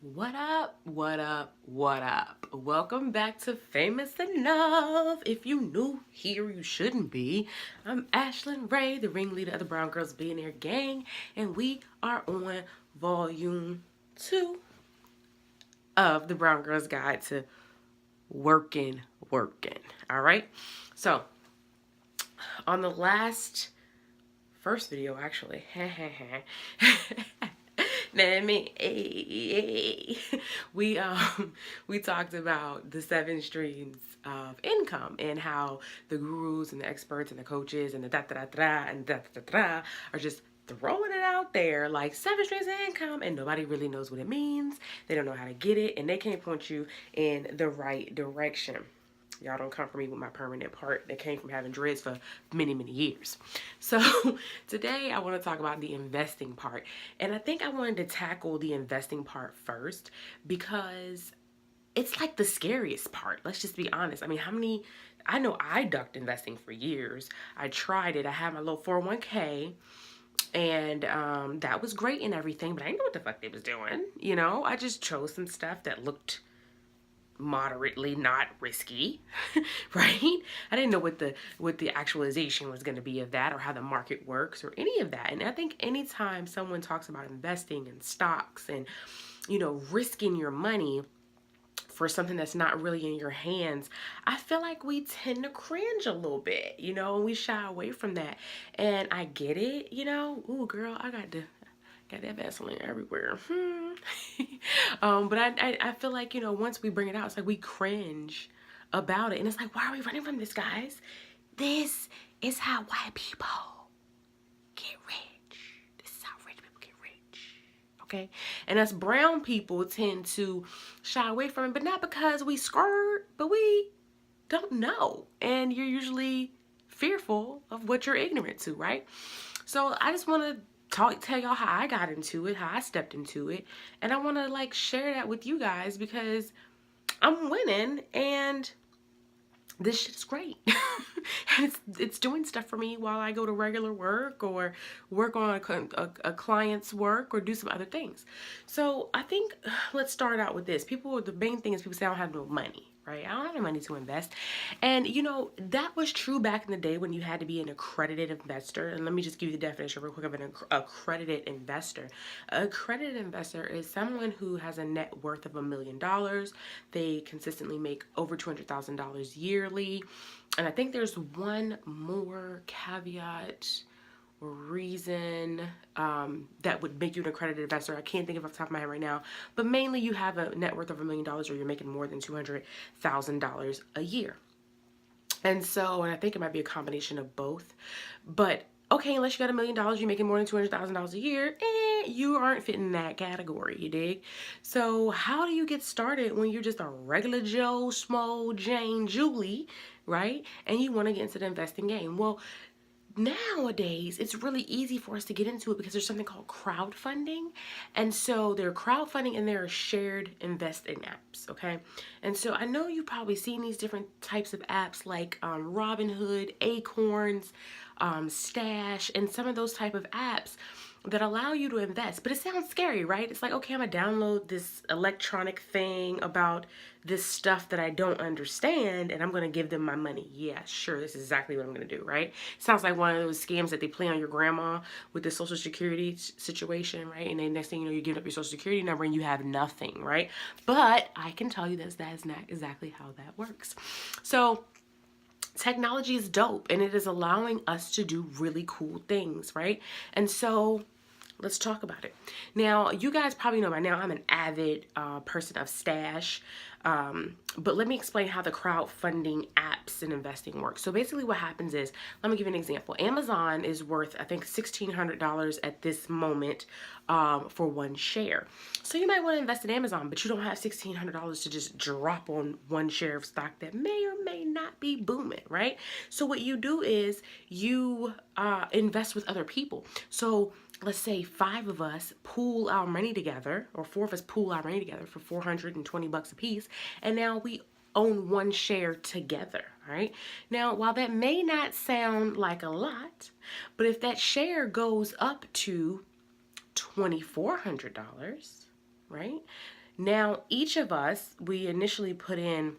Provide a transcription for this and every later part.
What up? What up? What up? Welcome back to Famous Enough. If you new here, you shouldn't be. I'm Ashlyn Ray, the ringleader of the Brown Girls Billionaire Gang, and we are on volume 2 of the Brown Girls Guide to Working. All right. So on the first video, actually, we we talked about the 7 streams of income and how the gurus and the experts and the coaches and the da da da da and da da da are just throwing it out there like 7 streams of income, and nobody really knows what it means. They don't know how to get it, and they can't point you in the right direction. Y'all don't come for me with my permanent part that came from having dreads for many, many years. So today I want to talk about the investing part. And I think I wanted to tackle the investing part first because it's like the scariest part. Let's just be honest. I mean, I know I ducked investing for years. I tried it. I had my little 401k. And that was great and everything, but I didn't know what the fuck they was doing. You know, I just chose some stuff that looked moderately not risky, right? I didn't know what the actualization was going to be of that, or how the market works, or any of that. And I think anytime someone talks about investing in stocks and, you know, risking your money for something that's not really in your hands, I feel like we tend to cringe a little bit, you know, and we shy away from that. And I get it, you know. Ooh, girl, I got that Vaseline everywhere. But I feel like, you know, once we bring it out, it's like we cringe about it. And it's like, why are we running from this, guys? This is how white people get rich. This is how rich people get rich. Okay? And us brown people tend to shy away from it, but not because we scared, but we don't know. And you're usually fearful of what you're ignorant to, right? So I just want to tell y'all how I got into it, how I stepped into it, and I want to like share that with you guys because I'm winning and this shit's great. And it's doing stuff for me while I go to regular work or work on a client's work or do some other things. So I think let's start out with this. The main thing is people say I don't have no money, right? I don't have any money to invest. And you know, that was true back in the day when you had to be an accredited investor. And let me just give you the definition real quick of an accredited investor. An accredited investor is someone who has a net worth of $1 million. They consistently make over $200,000 yearly. And I think there's one more caveat or reason that would make you an accredited investor. I can't think of it off the top of my head right now, but mainly you have a net worth of $1 million or you're making more than $200,000 a year. And so, and I think it might be a combination of both, but okay, unless you got $1 million, you're making more than $200,000 a year, you aren't fitting that category, you dig? So how do you get started when you're just a regular Joe, small Jane, Julie, right? And you want to get into the investing game. Well, nowadays it's really easy for us to get into it because there's something called crowdfunding. And so there are crowdfunding and there are shared investing apps, okay? And so I know you've probably seen these different types of apps like Robinhood, Acorns, Stash, and some of those type of apps that allow you to invest. But it sounds scary, right? It's like, okay, I'm gonna download this electronic thing about this stuff that I don't understand and I'm gonna give them my money. Yeah, sure, this is exactly what I'm gonna do, right? Sounds like one of those scams that they play on your grandma with the social security situation, right? And then next thing you know, you give up your social security number and you have nothing, right? But I can tell you that is not exactly how that works. So technology is dope and it is allowing us to do really cool things, right? And so let's talk about it. Now, you guys probably know by now I'm an avid person of Stash, but let me explain how the crowdfunding apps and investing work. So basically what happens is, let me give you an example. Amazon is worth, I think, $1,600 at this moment for one share. So you might want to invest in Amazon, but you don't have $1,600 to just drop on one share of stock that may or may not be booming, right? So what you do is you invest with other people. So let's say 5 of us pool our money together, or 4 of us pool our money together for $420 a piece, and now we own one share together, right? Now, while that may not sound like a lot, but if that share goes up to $2,400, right? Now, each of us, we initially put in,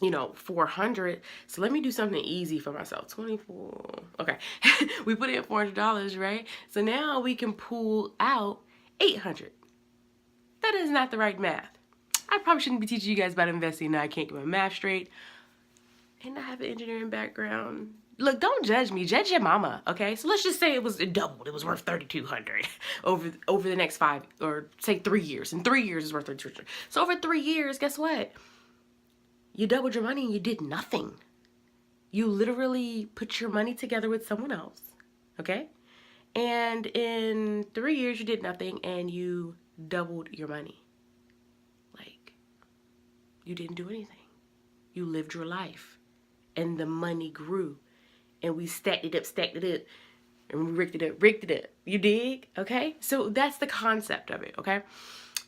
you know, 400. So let me do something easy for myself. 24. Okay. We put in $400, right? So now we can pull out 800. That is not the right math. I probably shouldn't be teaching you guys about investing now. I can't get my math straight. And I have an engineering background. Look, don't judge me. Judge your mama, okay? So let's just say it doubled. It was worth $3,200 over the next 5, or say 3 years. In 3 years, it's worth $3,200. So over 3 years, guess what? You doubled your money and you did nothing. You literally put your money together with someone else, okay? And in 3 years, you did nothing and you doubled your money. Like, you didn't do anything. You lived your life and the money grew and we stacked it up and we rigged it up. You dig? Okay? So that's the concept of it, okay?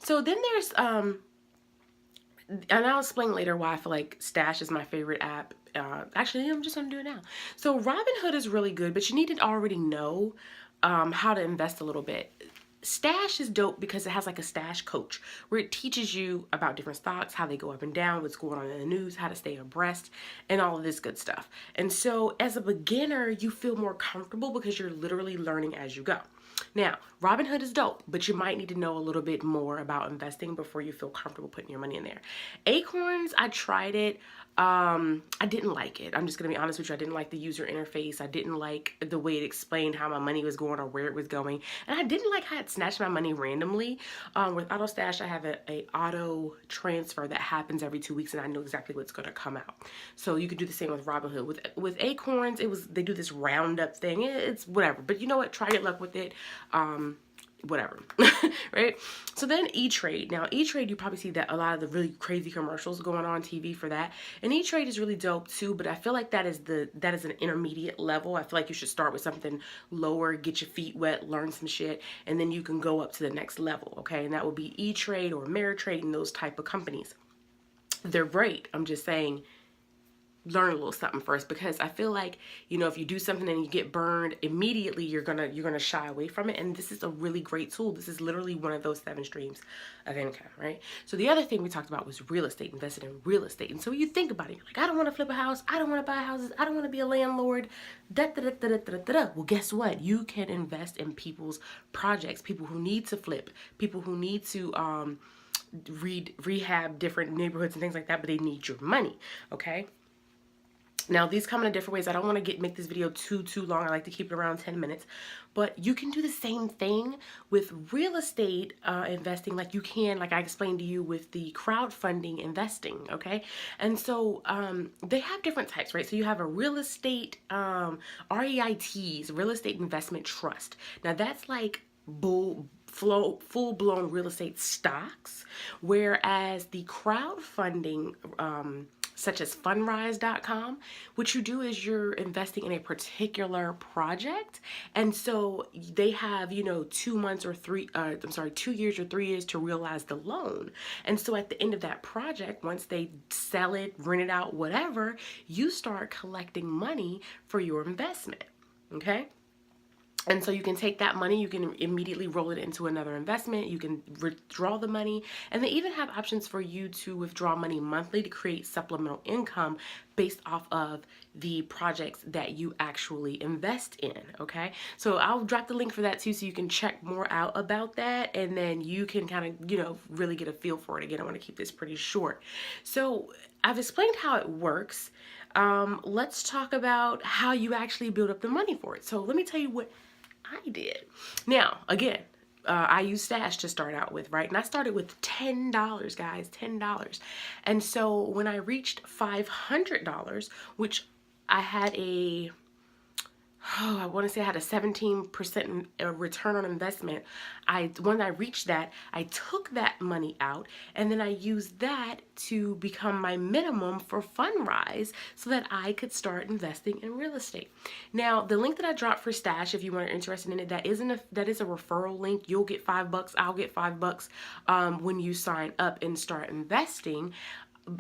So then there's, and I'll explain later why I feel like Stash is my favorite app. Actually, I'm just going to do it now. So Robinhood is really good, but you need to already know how to invest a little bit. Stash is dope because it has like a stash coach where it teaches you about different stocks, how they go up and down, what's going on in the news, how to stay abreast, and all of this good stuff. And so as a beginner, you feel more comfortable because you're literally learning as you go. Now, Robinhood is dope, but you might need to know a little bit more about investing before you feel comfortable putting your money in there. Acorns, I tried it. I didn't like it. I'm just going to be honest with you. I didn't like the user interface. I didn't like the way it explained how my money was going or where it was going. And I didn't like how it snatched my money randomly. With Auto Stash, I have a auto transfer that happens every 2 weeks and I know exactly what's going to come out. So you could do the same with Robinhood. With Acorns, they do this roundup thing. It's whatever. But you know what? Try your luck with it. Whatever. Right? So then E-Trade. Now E-Trade, you probably see that a lot of the really crazy commercials going on TV for that. And E-Trade is really dope too, but I feel like that is an intermediate level. I feel like you should start with something lower, get your feet wet, learn some shit, and then you can go up to the next level, okay? And that would be E-Trade or Ameritrade and those type of companies. They're great. I'm just saying, learn a little something first, because I feel like, you know, if you do something and you get burned immediately, you're gonna shy away from it. And this is a really great tool. This is literally one of those 7 streams of income, right? So the other thing we talked about was real estate, invested in real estate. And so you think about it, you're like, I don't want to flip a house, I don't want to buy houses, I don't want to be a landlord. Well, guess what? You can invest in people's projects, people who need to flip, people who need to rehab different neighborhoods and things like that, but they need your money, okay? Now, these come in different ways. I don't want to make this video too long. I like to keep it around 10 minutes. But you can do the same thing with real estate investing like you can, like I explained to you, with the crowdfunding investing, okay? And so they have different types, right? So you have a real estate, REITs, real estate investment trust. Now, that's like full-blown real estate stocks, whereas the crowdfunding such as Fundrise.com, what you do is you're investing in a particular project, and so they have, you know, 2 months or 2 years or 3 years to realize the loan. And so at the end of that project, once they sell it, rent it out, whatever, you start collecting money for your investment, okay? And so you can take that money, you can immediately roll it into another investment, you can withdraw the money, and they even have options for you to withdraw money monthly to create supplemental income based off of the projects that you actually invest in, okay? So I'll drop the link for that too, so you can check more out about that, and then you can kind of, you know, really get a feel for it. Again, I want to keep this pretty short. So I've explained how it works. Let's talk about how you actually build up the money for it. So let me tell you what I did. Now, again, I used Stash to start out with, right? And I started with $10, guys, $10. And so when I reached $500, which I had I want to say I had a 17% return on investment. When I reached that, I took that money out and then I used that to become my minimum for Fundrise so that I could start investing in real estate. Now, the link that I dropped for Stash, if you are interested in it, that is a referral link. You'll get $5, I'll get $5 when you sign up and start investing.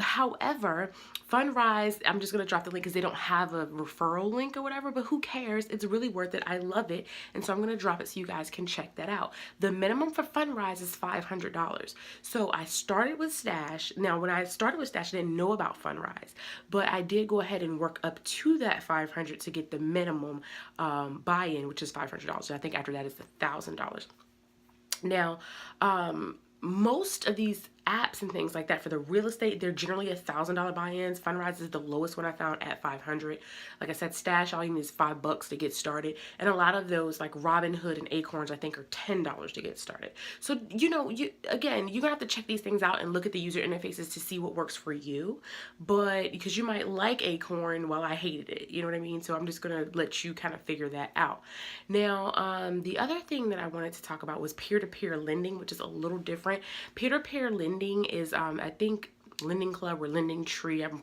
However, Fundrise, I'm just going to drop the link because they don't have a referral link or whatever, but who cares? It's really worth it. I love it. And so I'm going to drop it so you guys can check that out. The minimum for Fundrise is $500. So I started with Stash. Now, when I started with Stash, I didn't know about Fundrise, but I did go ahead and work up to that $500 to get the minimum buy-in, which is $500. So I think after that is $1,000. Now, most of these apps and things like that for the real estate, they're generally $1,000 buy-ins. Fundrise is the lowest one I found at $500. Like I said, Stash, all you need is $5 to get started. And a lot of those like Robinhood and Acorns, I think, are $10 to get started. So, you know, again, you're gonna have to check these things out and look at the user interfaces to see what works for you. But because you might like Acorn while I hated it, you know what I mean? So I'm just gonna let you kind of figure that out. Now, the other thing that I wanted to talk about was peer-to-peer lending, which is a little different. Peer-to-peer lending is I think Lending Club or Lending Tree. I'm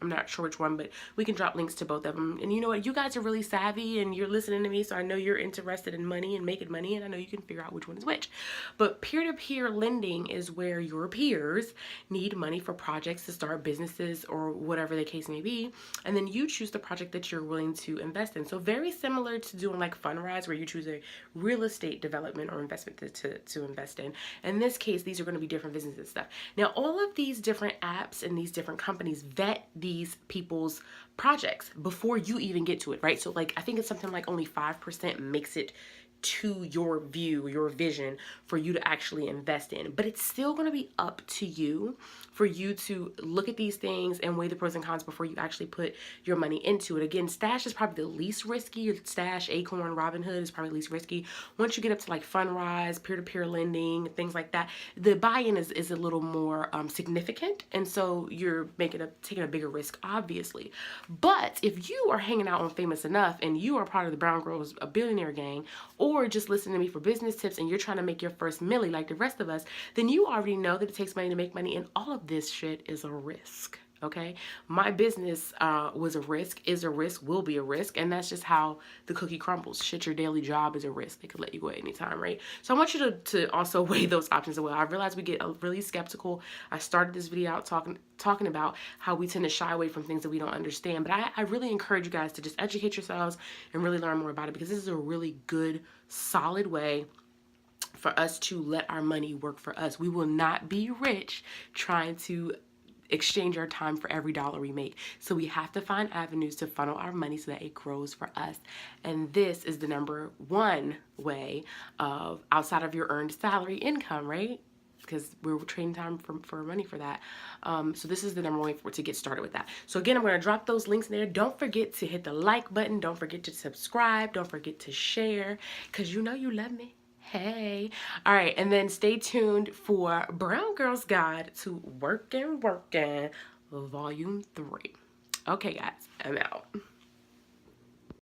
not sure which one, but we can drop links to both of them. And you know what? You guys are really savvy and you're listening to me, so I know you're interested in money and making money, and I know you can figure out which one is which. But peer-to-peer lending is where your peers need money for projects to start businesses or whatever the case may be, and then you choose the project that you're willing to invest in. So very similar to doing like Fundrise, where you choose a real estate development or investment to invest in. In this case, these are going to be different businesses and stuff. Now, all of these different apps and these different companies vet these people's projects before you even get to it, right? So like, I think it's something like only 5% makes it to your view, your vision for you to actually invest in. But it's still going to be up to you for you to look at these things and weigh the pros and cons before you actually put your money into it. Again, Stash is probably the least risky. Stash, Acorn, Robinhood is probably least risky. Once you get up to like Fundrise, peer-to-peer lending, things like that, the buy-in is a little more significant, and so you're taking a bigger risk, obviously. But if you are hanging out on Famous Enough and you are part of the Brown Girls, a billionaire gang, or just listening to me for business tips and you're trying to make your first milli like the rest of us, then you already know that it takes money to make money, and all of this shit is a risk. Okay, my business was a risk, is a risk, will be a risk, and that's just how the cookie crumbles. Shit, your daily job is a risk. They could let you go at any time, right? So I want you to also weigh those options as well. I realize we get really skeptical. I started this video out talking about how we tend to shy away from things that we don't understand, but I really encourage you guys to just educate yourselves and really learn more about it, because this is a really good, solid way for us to let our money work for us. We will not be rich trying to exchange our time for every dollar we make. So we have to find avenues to funnel our money so that it grows for us. And this is the number one way of, outside of your earned salary income, right? Because we're trading time for money for that. So this is the number one way to get started with that. So again, I'm going to drop those links in there. Don't forget to hit the like button. Don't forget to subscribe. Don't forget to share, because you know you love me. Hey. All right, and then stay tuned for Brown Girl's Guide to Workin' Working Volume 3. Okay, guys, I'm out.